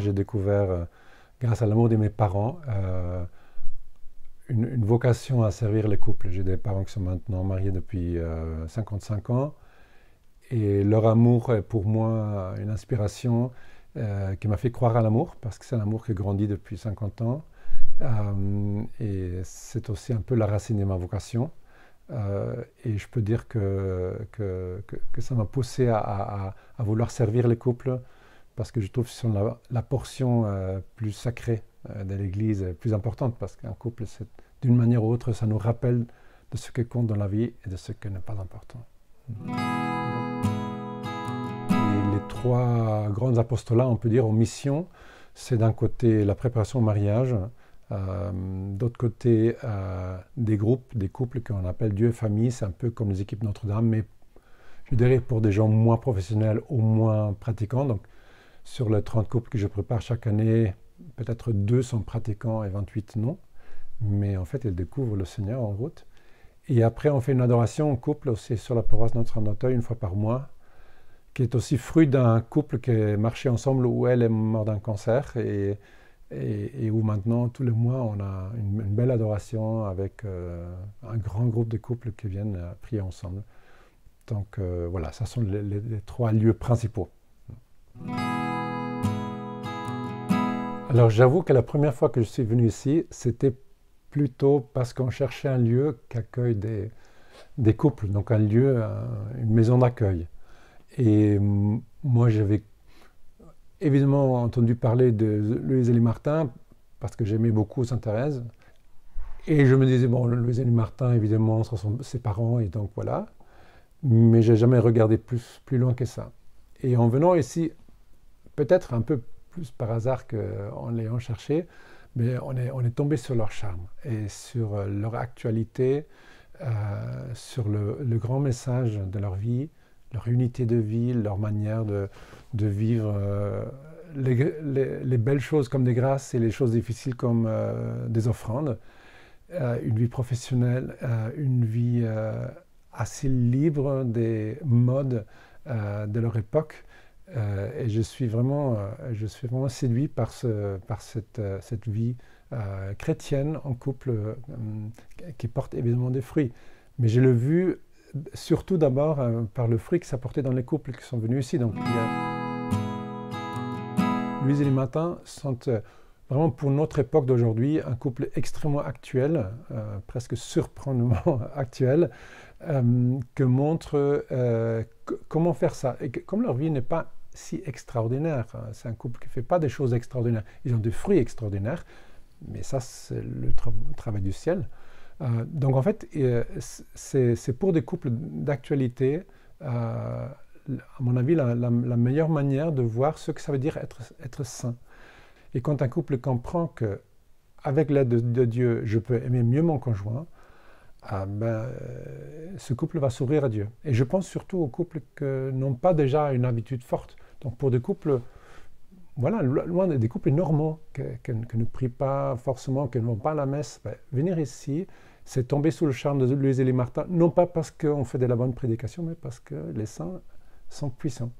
j'ai découvert, grâce à l'amour de mes parents, une vocation à servir les couples. J'ai des parents qui sont maintenant mariés depuis 55 ans et leur amour est pour moi une inspiration qui m'a fait croire à l'amour parce que c'est l'amour qui grandit depuis 50 ans et c'est aussi un peu la racine de ma vocation. Et je peux dire que ça m'a poussé à vouloir servir les couples parce que je trouve que c'est la portion plus sacrée de l'Église, plus importante parce qu'un couple, d'une manière ou autre, ça nous rappelle de ce qui compte dans la vie et de ce qui n'est pas important. Et les trois grands apostolats, on peut dire, en mission, c'est d'un côté la préparation au mariage, d'autre côté des groupes, des couples qu'on appelle Dieu et famille, c'est un peu comme les équipes Notre-Dame, mais je dirais pour des gens moins professionnels ou moins pratiquants. Donc sur les 30 couples que je prépare chaque année, peut-être 2 sont pratiquants et 28 non, mais en fait ils découvrent le Seigneur en route. Et après on fait une adoration en couple aussi sur la paroisse Notre-Dame d'Auteuil une fois par mois, qui est aussi fruit d'un couple qui a marché ensemble où elle est morte d'un cancer et où maintenant, tous les mois, on a une belle adoration avec un grand groupe de couples qui viennent prier ensemble. Donc voilà, ce sont les 3 lieux principaux. Alors j'avoue que la première fois que je suis venu ici, c'était plutôt parce qu'on cherchait un lieu qui accueille des couples, donc un lieu, une maison d'accueil. Et moi, j'avais évidemment entendu parler de Louise Élie Martin parce que j'aimais beaucoup Sainte Thérèse. Et je me disais, bon, Louise Élie Martin, évidemment, ce sont ses parents, et donc voilà. Mais je n'ai jamais regardé plus loin que ça. Et en venant ici, peut-être un peu plus par hasard qu'en l'ayant cherché, mais on est tombé sur leur charme et sur leur actualité, sur le grand message de leur vie, leur unité de vie, leur manière de vivre les belles choses comme des grâces et les choses difficiles comme des offrandes, une vie professionnelle, une vie assez libre des modes de leur époque. Et je suis vraiment séduit par cette vie chrétienne en couple qui porte évidemment des fruits. Mais je l'ai vu surtout d'abord par le fruit que ça portait dans les couples qui sont venus ici. Donc, Louise et les Martin sont vraiment pour notre époque d'aujourd'hui un couple extrêmement actuel, presque surprenamment actuel, que montre comment faire ça. Et comme leur vie n'est pas si extraordinaire, c'est un couple qui ne fait pas des choses extraordinaires. Ils ont des fruits extraordinaires, mais ça c'est le travail du ciel. Donc en fait, c'est pour des couples d'actualité, à mon avis, la meilleure manière de voir ce que ça veut dire être saint. Et quand un couple comprend qu'avec l'aide de Dieu, je peux aimer mieux mon conjoint, ce couple va s'ouvrir à Dieu. Et je pense surtout aux couples qui n'ont pas déjà une habitude forte. Donc pour des couples, voilà, loin des couples normaux, qui ne prient pas forcément, qui ne vont pas à la messe, venir ici, c'est tomber sous le charme de Louise Élie Martin, non pas parce qu'on fait de la bonne prédication, mais parce que les saints sont puissants.